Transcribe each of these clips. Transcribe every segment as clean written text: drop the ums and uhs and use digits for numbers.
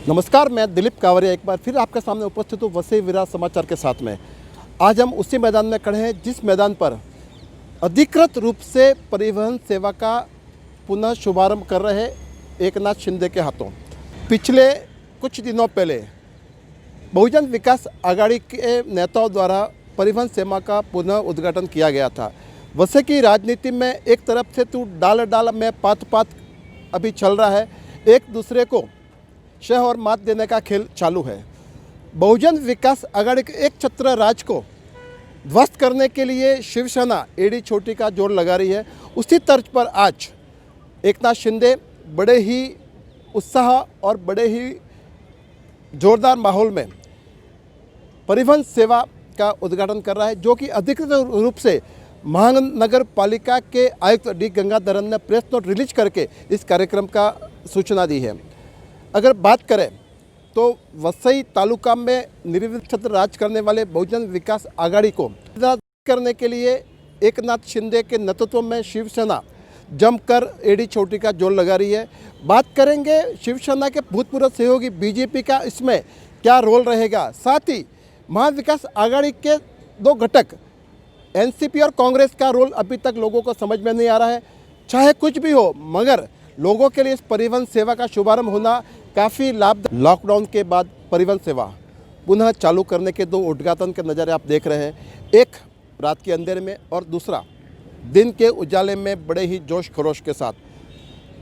नमस्कार, मैं दिलीप कावरिया एक बार फिर आपके सामने उपस्थित हूँ वसई विरार समाचार के साथ में। आज हम उसी मैदान में खड़े हैं जिस मैदान पर अधिकृत रूप से परिवहन सेवा का पुनः शुभारंभ कर रहे एकनाथ शिंदे के हाथों। पिछले कुछ दिनों पहले बहुजन विकास आघाड़ी के नेताओं द्वारा परिवहन सेवा का पुनः उद्घाटन किया गया था। वसई की राजनीति में एक तरफ से तू डाल डाल में पात पात अभी चल रहा है, एक दूसरे को शह और मात देने का खेल चालू है। बहुजन विकास आघाड़ी के एक छत्र राज को ध्वस्त करने के लिए शिवसेना एड़ी छोटी का जोर लगा रही है। उसी तर्ज पर आज एकनाथ शिंदे बड़े ही उत्साह और बड़े ही जोरदार माहौल में परिवहन सेवा का उद्घाटन कर रहा है, जो कि अधिकृत रूप से महानगर पालिका के आयुक्त डी गंगाधरन ने प्रेस नोट रिलीज करके इस कार्यक्रम का सूचना दी है। अगर बात करें तो वसई तालुका में निर्विक्षत राज करने वाले बहुजन विकास आघाड़ी को करने के लिए एकनाथ शिंदे के नेतृत्व में शिवसेना जमकर एड़ी छोटी का जोर लगा रही है। बात करेंगे शिवसेना के भूतपूर्व सहयोगी बीजेपी का इसमें क्या रोल रहेगा, साथ ही महाविकास आघाड़ी के दो घटक एनसीपी और कांग्रेस का रोल अभी तक लोगों को समझ में नहीं आ रहा है। चाहे कुछ भी हो, मगर लोगों के लिए इस परिवहन सेवा का शुभारंभ होना काफ़ी लाभ। लॉकडाउन के बाद परिवहन सेवा पुनः चालू करने के दो उद्घाटन के नज़ारे आप देख रहे हैं, एक रात के अंधेरे में और दूसरा दिन के उजाले में बड़े ही जोश खरोश के साथ।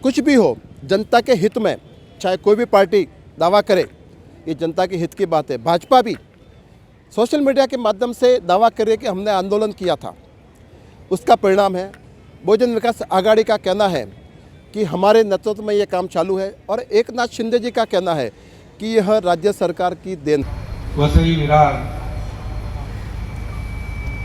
कुछ भी हो, जनता के हित में चाहे कोई भी पार्टी दावा करे, ये जनता के हित की बात है। भाजपा भी सोशल मीडिया के माध्यम से दावा करे कि हमने आंदोलन किया था, उसका परिणाम है। बहुजन विकास आघाड़ी का कहना है कि हमारे नेतृत्व में ये काम चालू है, और एकनाथ शिंदे जी का कहना है कि यह राज्य सरकार की देन। वसई विरार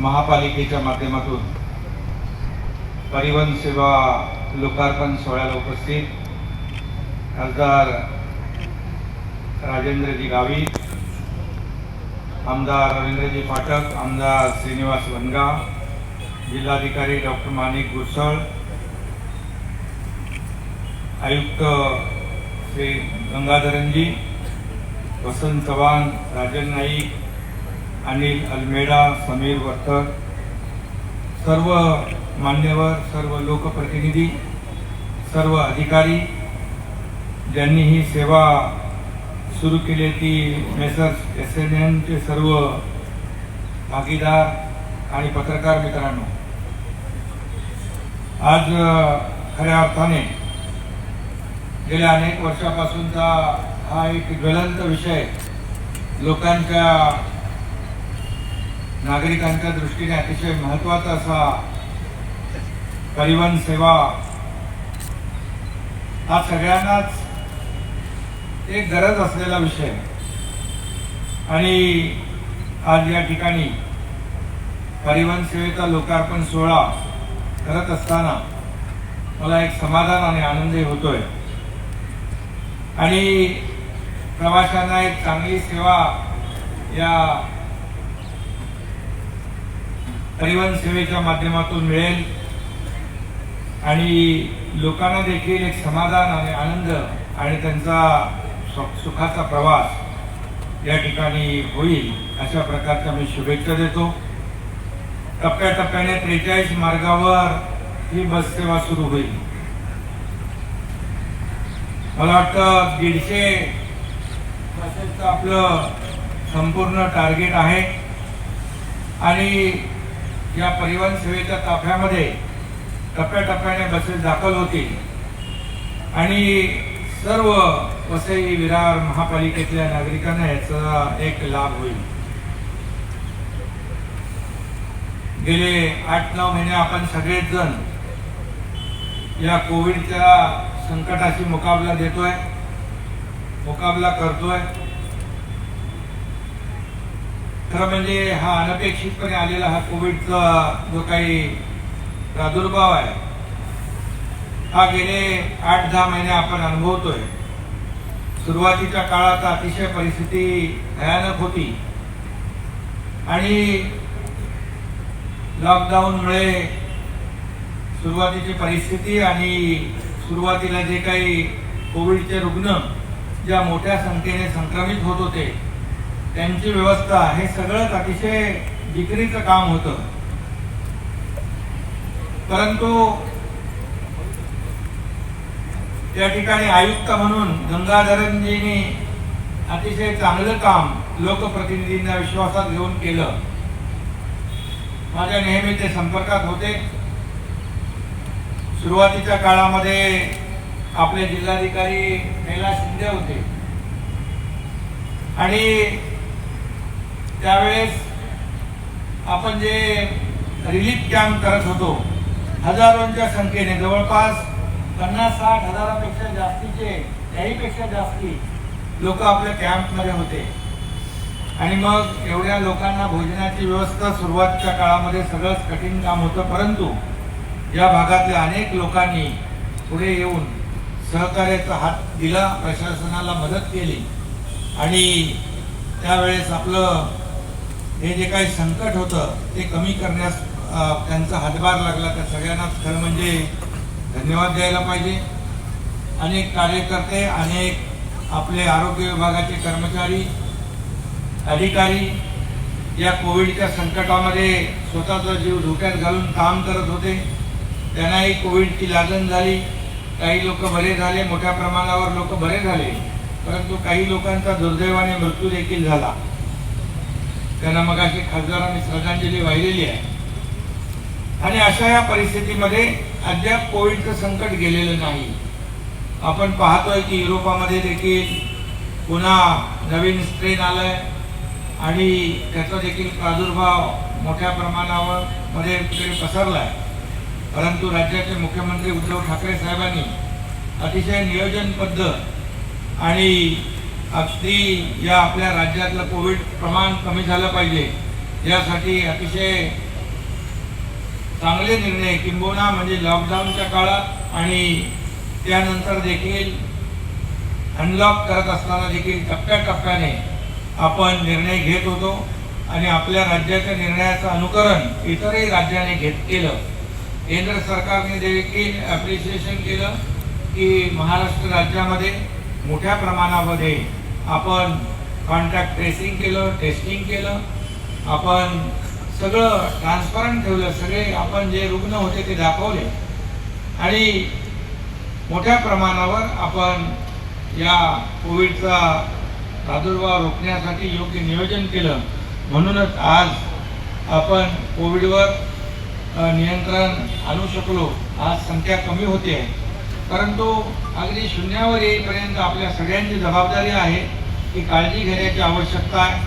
महापालिकेच्या माध्यमातून परिवहन सेवा लोकार्पण सोहळ्याला उपस्थित खासदार राजेंद्रजी गावित, आमदार रवींद्रजी पाठक, आमदार श्रीनिवास वनगा, जिल्हाधिकारी डॉक्टर माणिक गुरसळ, आयुक्त श्री गंगाधरनजी, वसंत चव्हाण, राजन नाईक, अनिल अल्मेडा, समीर वर्तक, सर्व मान्यवर, सर्व लोकप्रतिनिधी, सर्व अधिकारी ज्यांनी ही सेवा सुरू केली ती मेसर्स SNNचे सर्व भागीदार आणि पत्रकार मित्रांनो, आज खऱ्या अर्थाने गेल्या अनेक वर्षापासूनचा हा एक ज्वलंत विषय लोकांच्या नागरिकांच्या दृष्टीने अतिशय महत्त्वाचा असा परिवहन सेवा हा सगळ्यांनाच एक गरज असलेला विषय आणि आज या ठिकाणी परिवहन सेवेचा लोकार्पण सोहळा करत असताना मला एक समाधान आणि आनंदही होतोय आणि प्रवाशांना एक चांगली सेवा या परिवहन सेवेच्या माध्यमातून मिळेल आणि लोकांना देखील एक समाधान आणि आनंद आणि त्यांचा सुखाचा प्रवास या ठिकाणी होईल, अशा प्रकारच्या मी शुभेच्छा देतो। टप्प्याटप्प्याने 43 मार्गावर ही बस सेवा सुरू होईल। मला वाटतं 150 बसेसचं आपलं संपूर्ण टार्गेट आहे आणि या परिवहन सेवेच्या ताफ्यामध्ये टप्प्याटप्प्याने बसेस दाखल होतील आणि सर्व वसई विरार महापालिकेतल्या नागरिकांना याचा एक लाभ होईल। गेले 8-9 महिने आपण सगळेच जण या कोविडच्या संकटाशी मुकाबला देतोय, मुकाबला करतोय। खरं म्हणजे हा अनपेक्षितपणे आलेला हा कोविडचा जो काही प्रादुर्भाव आहे हा गेले 8-10 महिने आपण अनुभवतोय। सुरुवातीच्या काळात अतिशय परिस्थिती भयानक होती आणि लॉकडाऊनमुळे सुरुवातीची परिस्थिती आणि सुरुवातीला जे काही कोविडचे रुग्ण ज्या मोठ्या संख्येने संक्रमित होत होते त्यांची व्यवस्था, हे सगळंच अतिशय जिकिरीचं काम होतं. परंतु त्या ठिकाणी आयुक्त म्हणून गंगाधरनजींनी अतिशय चांगलं काम लोकप्रतिनिधींना विश्वासात घेऊन केलं. माझ्या नेहमी ते संपर्कात होते. सुरुवातीच्या काळामध्ये आपले जिल्हाधिकारी कैलास शिंदे होते आणि त्यावेळेस आपण जे रिलीफ कॅम्प करत होतो, हजारोंच्या संख्येने, जवळपास 50-60 हजारापेक्षा जास्तीचे, त्याहीपेक्षा जास्ती लोक आपल्या कॅम्पमध्ये होते. आणि मग एवढ्या लोकांना भोजनाची व्यवस्था सुरुवातीच्या काळामध्ये सगळंच कठीण काम होतं. परंतु या भागातल्या अनेक लोकांनी पुढे येऊन सहकार्याचा हात दिला, प्रशासनाला मदत केली आणि त्यावेळेस आपलं हे जे काही संकट होतं ते कमी करण्यास त्यांचा हातभार लागला. त्या सगळ्यांनाच खरं म्हणजे धन्यवाद द्यायला पाहिजे. अनेक कार्यकर्ते, अनेक आपले आरोग्य विभागाचे कर्मचारी, अधिकारी या कोविडच्या संकटामध्ये स्वतःचा जीव धोक्यात घालून काम करत होते. त्यांनाही कोविडची लागण झाली. काही लोक बरे झाले, मोठ्या प्रमाणावर लोक बरे झाले, परंतु काही लोकांचा दुर्दैवाने मृत्यू देखील झाला. त्यांना मगाशी खासदारांनी श्रद्धांजली वाहिलेली आहे. आणि अशा या परिस्थितीमध्ये अद्याप कोविडचं संकट गेलेलं नाही. आपण पाहतोय की युरोपामध्ये देखील पुन्हा नवीन स्ट्रेन आलाय आणि त्याचा देखील प्रादुर्भाव मोठ्या प्रमाणावर मध्ये पसरलाय. परंतु राज्याचे मुख्यमंत्री उद्धव ठाकरे साहेबांनी अतिशय नियोजनबद्ध आणि अगदी या आपल्या राज्यातलं कोविड प्रमाण कमी झालं पाहिजे यासाठी अतिशय चांगले निर्णय, किंबहुना म्हणजे लॉकडाऊनच्या काळात आणि त्यानंतर देखील अनलॉक करत असताना देखील टप्प्याटप्प्याने आपण निर्णय घेत होतो आणि आपल्या राज्याच्या निर्णयाचं अनुकरण इतरही राज्याने केलं. केंद्र सरकारने देखील ॲप्रिशिएशन केलं की महाराष्ट्र राज्यामध्ये मोठ्या प्रमाणामध्ये आपण कॉन्टॅक्ट ट्रेसिंग केलं, टेस्टिंग केलं, आपण सगळं ट्रान्सपरंट ठेवलं. सगळे आपण जे रुग्ण होते ते दाखवले आणि मोठ्या प्रमाणावर आपण या कोविडचा प्रादुर्भाव रोखण्यासाठी योग्य नियोजन केलं. म्हणूनच आज आपण कोविडवर नियंत्रण आणू शकलो. आज संख्या कमी होते आहे, परंतु अगदी शून्यावर येईपर्यंत आपल्या सगळ्यांची जबाबदारी आहे की काळजी घेण्याची आवश्यकता आहे.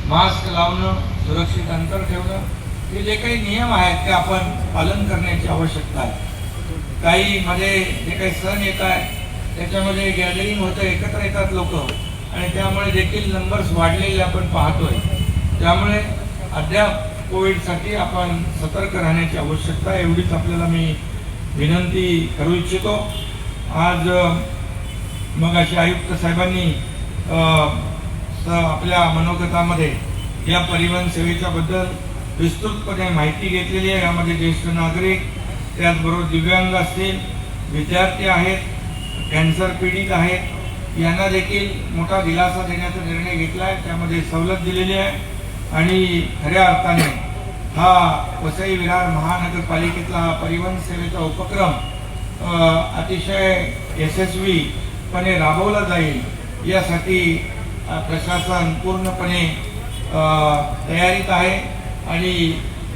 मास्क लावणं, सुरक्षित अंतर ठेवणं, हे जे काही नियम आहेत ते आपण पालन करण्याची आवश्यकता आहे. काही मध्ये जे काही सण येत आहे त्याच्यामध्ये गॅदरिंग होतं, एकत्र येतात लोक आणि त्यामुळे देखील नंबर्स वाढलेले आपण पाहतोय. त्यामुळे अद्याप कोविडसाठी आपण सतर्क राहण्याची आवश्यकता आहे, एवढीच आपल्याला मी विनंती करू इच्छितो. आज मग अशी आयुक्त साहेबांनी आपल्या मनोगतामध्ये या परिवहन सेवेच्या बद्दल विस्तृतपणे माहिती घेतलेली आहे. यामध्ये ज्येष्ठ नागरिक, त्याचबरोबर दिव्यांग असतील, विद्यार्थी आहेत, कॅन्सर पीडित आहेत, यांना देखील मोठा दिलासा देण्याचा निर्णय घेतला आहे. त्यामध्ये सवलत दिलेली आहे आणि खऱ्या अर्थाने हा वसई विरार महानगरपालिकेतला हा परिवहन सेवेचा उपक्रम अतिशय यशस्वीपणे राबवला जाईल यासाठी प्रशासन पूर्णपणे तयारीत आहे. आणि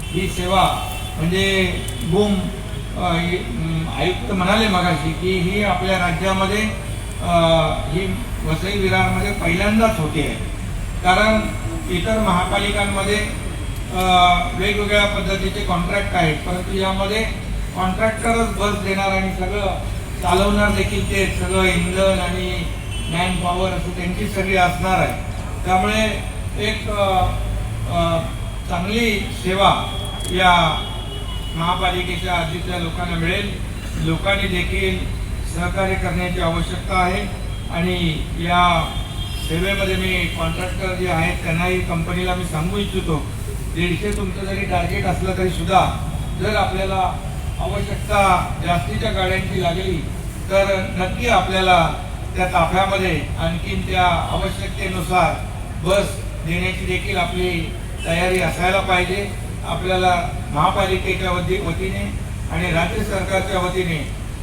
ही सेवा म्हणजे बूम, आयुक्त म्हणाले मगाशी की ही आपल्या राज्यामध्ये ही वसई विरारमध्ये पहिल्यांदाच होते आहे. कारण इतर महापालिकांमध्ये वेगवेगळ्या पद्धतीचे कॉन्ट्रॅक्ट आहेत, परंतु यामध्ये कॉन्ट्रॅक्टरच बस देणार आणि सगळं चालवणार देखील ते, सगळं इंधन आणि मॅन पॉवर असं त्यांची सगळी असणार आहे. त्यामुळे एक चांगली सेवा या महापालिकेच्या हद्दीतल्या लोकांना मिळेल. लोकांनी देखील सहकार्य करण्याची आवश्यकता आहे आणि या सेवेमध्ये मी कॉन्ट्रॅक्टर जे आहेत त्यांनाही, कंपनीला मी सांगू इच्छितो, 150 तुमचं जरी टार्गेट असलं तरी सुद्धा जर आपल्याला आवश्यकता जास्तीच्या गाड्यांची लागली तर नक्की आपल्याला त्या ताफ्यामध्ये आणखीन त्या आवश्यकतेनुसार बस देण्याची देखील आपली तयारी असायला पाहिजे. आपल्याला महापालिकेच्या वतीने आणि राज्य सरकारच्या वतीने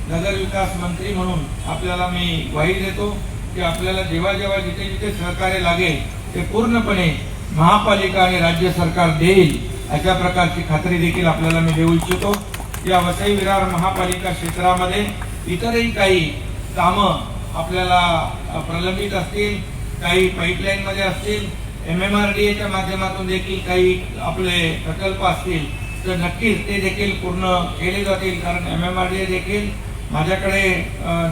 नगरविकास मंत्री म्हणून आपल्याला मी ग्वाही देतो की आपल्याला जेव्हा जेव्हा जिथे जिथे सहकार्य लागेल ते पूर्णपणे महापालिका आणि राज्य सरकार देईल अशा प्रकारची खात्री देखील आपल्याला मी देऊ इच्छितो. या वसई विरार महापालिका क्षेत्रामध्ये इतरही काही कामं आपल्याला प्रलंबित असतील, काही पाईपलाईनमध्ये असतील, MMRDAच्या माध्यमातून देखील काही आपले प्रकल्प असतील तर नक्कीच ते देखील पूर्ण केले जातील. कारण MMRDA देखील माझ्याकडे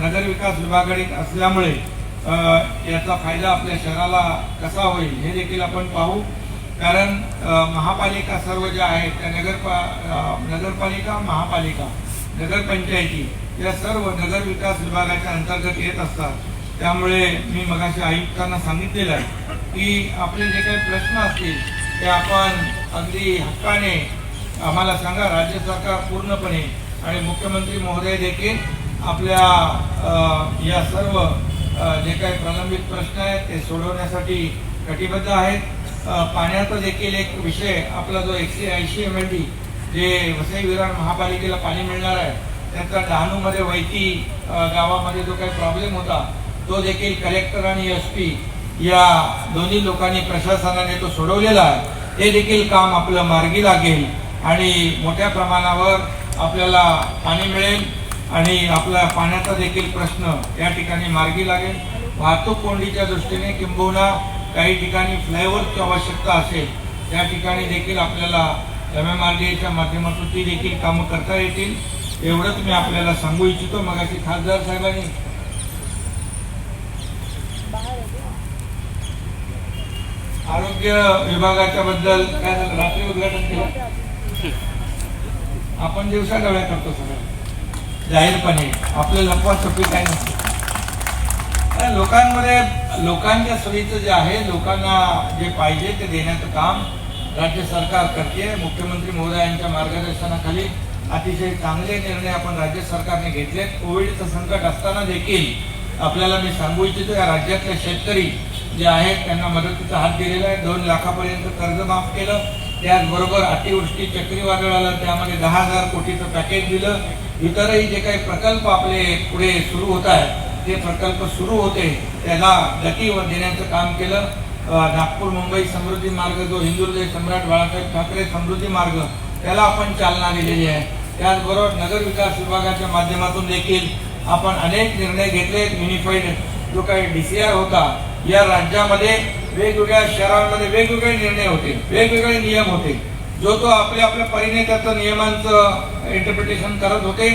नगरविकास विभागाकडे असल्यामुळे याचा फायदा आपल्या शहराला कसा होईल हे देखील आपण पाहू. कारण महापालिका सर्व ज्या आहेत त्या नगरपालिका, महापालिका, नगरपंचायती या सर्व नगरविकास विभागाच्या अंतर्गत येत असतात. त्यामुळे मी मगाशी आयुक्तांना सांगितलेलं आहे की आपले जे काही प्रश्न असतील ते आपण अगदी हक्काने आम्हाला सांगा. राज्य सरकार पूर्णपणे आणि मुख्यमंत्री महोदय देखील आपल्या या सर्व जे काही प्रलंबित प्रश्न आहेत ते सोडवण्यासाठी कटिबद्ध आहेत. पाण्याचा देखील एक विषय आपला जो 180 MLD जे वसई विरार महापालिकेला पाणी मिळणार आहे त्याचा डहाणूमध्ये वैती गावामध्ये जो काही प्रॉब्लेम होता तो देखील कलेक्टर आणि SP या दोन्ही लोकांनी प्रशासनाने तो सोडवलेला आहे. हे देखील काम आपलं मार्गी लागेल आणि मोठ्या प्रमाणावर आपल्याला पाणी मिळेल आणि आपला पाण्याचा देखील प्रश्न या ठिकाणी मार्गी लागेल. वाहतूक कोंडीच्या दृष्टीने किंबहुना काही ठिकाणी फ्लायओव्हरची आवश्यकता असेल त्या ठिकाणी देखील आपल्याला MMRDAच्या माध्यमातून ती देखील कामं करता येतील. एवढंच मी आपल्याला सांगू इच्छितो. मगाशी खासदार साहेबांनी आरोग्य विभागाच्या बद्दल काय झालं, रात्री उद्घाटन केलं. आपण दिवसा डोळ्या करतो सगळं जाहीरपणे, आपलं लपवाछपवी काय नसतं. लोकांमध्ये लोकांच्या सोयीचं जे आहे, लोकांना जे पाहिजे ते देण्याचं काम राज्य सरकार करते. मुख्यमंत्री महोदयांच्या मार्गदर्शनाखाली अतिशय चांगले निर्णय आपण राज्य सरकारने घेतले. कोविडचं संकट असताना देखील आपल्याला मी सांगू इच्छितो या राज्यातले शेतकरी जे आहेत त्यांना मदतीचा हात दिलेला आहे. 2 लाखापर्यंत कर्ज माफ केलं. त्याचबरोबर अतिवृष्टी चक्रीवादळ आलं त्यामध्ये 10,000 कोटीचं पॅकेज दिलं. इतरही जे काही प्रकल्प आपले पुढे सुरू होत आहेत ते प्रकल्प सुरू होते त्याला गती देण्याचं काम केलं. नागपूर मुंबई समृद्धी मार्ग जो हिंदुहृदय सम्राट बाळासाहेब ठाकरे समृद्धी मार्ग त्याला आपण चालना दिलेली आहे. त्याचबरोबर नगर विकास विभागाच्या माध्यमातून देखील आपण अनेक निर्णय घेतले. युनिफाईड जो काही DCR होता या राज्यामध्ये वेगवेगळ्या शहरांमध्ये वेगवेगळे निर्णय होते, वेगवेगळे नियम होते. जो तो आपल्या आपल्या परीने त्याचं नियमांचं इंटरप्रिटेशन करत होते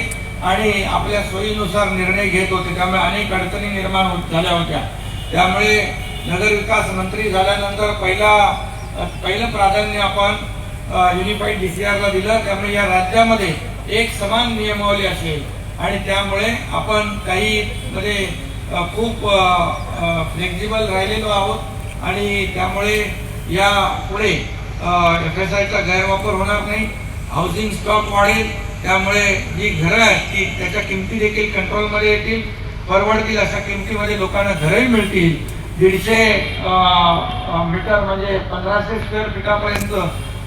आणि आपल्या सोयीनुसार निर्णय घेत होते. त्यामुळे अनेक अडचणी निर्माण झाल्या होत्या. त्यामुळे नगर विकास मंत्री झाल्यानंतर पहिलं प्राधान्य आपण युनिफाईड DCRला दिलं. त्यामुळे या राज्यामध्ये एक समान नियमावली असेल आणि त्यामुळे आपण काही मध्ये खूप फ्लेक्झिबल राहिलेलो आहोत आणि त्यामुळे या पुढे FSIचा गैरवापर होणार नाही. हाऊसिंग स्टॉक वाढेल. त्यामुळे जी घरं आहेत ती त्याच्या किमती देखील कंट्रोलमध्ये येतील, परवडतील अशा किमतीमध्ये लोकांना घरंही मिळतील. 150 मीटर म्हणजे 1500 स्क्वेअर फीटापर्यंत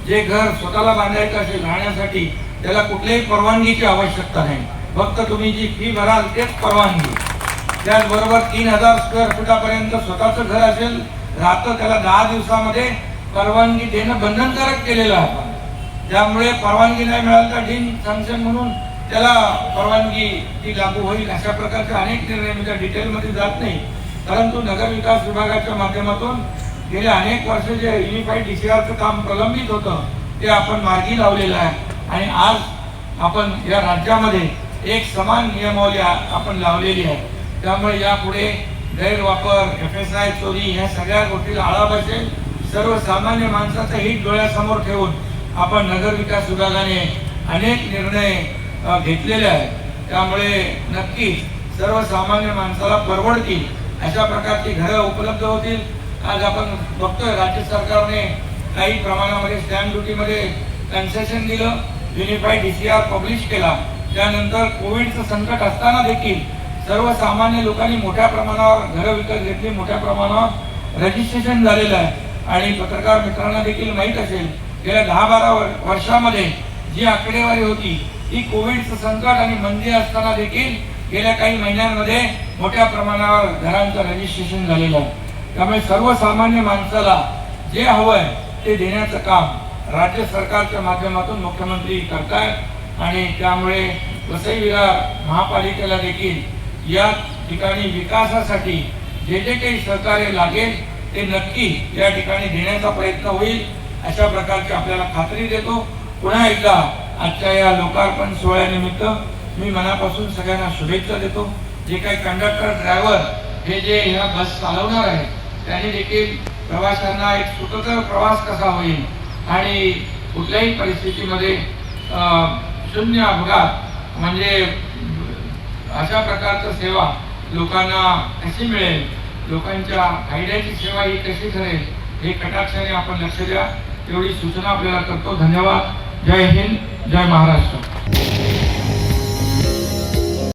जे घर स्वतःला बांधायचं असेल राहण्यासाठी त्याला कुठल्याही परवानगीची आवश्यकता नाही. फक्त तुम्ही जी फी भराल तेच परवानगी. त्याचबरोबर 3000 स्क्वेअर फुटापर्यंत स्वतःचं घर असेल राहतं त्याला 10 दिवसामध्ये परवानगी देणं बंधनकारक केलेलं आहे. त्यामुळे परवानगी नाही मिळाली तर डीन सँक्शन म्हणून त्याला परवानगी ती लागू होईल. अशा प्रकारचे अनेक निर्णय मी त्या डिटेलमध्ये जात नाही. परंतु नगर विकास विभागाच्या माध्यमातून गेले अनेक वर्ष जे युनिफाईड DCRचं काम प्रलंबित होतं ते आपण मार्गी लावलेलं आहे आणि आज आपण या राज्यामध्ये एक समान नियमावली आपण लावलेली आहे. त्यामुळे यापुढे गैरवापर, FSI चोरी ह्या सगळ्या गोष्टीला आळा बसेल. सर्वसामान्य माणसाचं हित डोळ्यासमोर ठेवून आपण नगर विकास विभागाने अनेक निर्णय घेतलेले आहेत. त्यामुळे नक्की सर्वसामान्य माणसाला परवडतील अशा प्रकारची घरं उपलब्ध होतील. आज आपण बघतोय राज्य सरकारने काही प्रमाणामध्ये स्टॅम्प ड्युटीमध्ये कन्सेशन दिलं, युनिफाईड DCR पब्लिश केला. त्यानंतर कोविडचं संकट असताना देखील सर्वसामान्य लोकांनी मोठ्या प्रमाणावर घरं विकत घेतली, मोठ्या प्रमाणावर रजिस्ट्रेशन झालेलं आहे. आणि पत्रकार मित्रांना देखील माहीत असेल, गेल्या 10-12 वर्षामध्ये जी आकडेवारी होती ती कोविडचं संकट आणि मंदी असताना देखील गेल्या काही महिन्यांमध्ये मोठ्या प्रमाणावर घरांचं रजिस्ट्रेशन झालेलं आहे. त्यामुळे सर्वसामान्य माणसाला जे हवं आहे ते देण्याचं काम राज्य सरकारच्या माध्यमातून मुख्यमंत्री करतायत. आणि त्यामुळे वसई विरार महापालिकेला देखील या ठिकाणी विकासासाठी जे जे काही सहकार्य लागेल ते नक्की या ठिकाणी देण्याचा प्रयत्न होईल, अशा प्रकारची आपल्याला खात्री देतो. पुन्हा एकदा आजच्या या लोकार्पण सोहळ्यानिमित्त मी मनापासून सगळ्यांना शुभेच्छा देतो. जे काही कंडक्टर ड्रायव्हर हे जे ह्या बस चालवणार आहेत त्यांनी देखील प्रवाशांना एक सुखकर प्रवास कसा होईल आणि कुठल्याही परिस्थितीमध्ये शून्य अपघात म्हणजे अशा प्रकारचं सेवा लोकांना कशी मिळेल, लोकांच्या कायद्याची सेवा ही कशी ठरेल हे कटाक्षाने आपण लक्ष द्या, एवढी सूचना आपल्याला करतो. धन्यवाद. जय हिंद, जय महाराष्ट्र.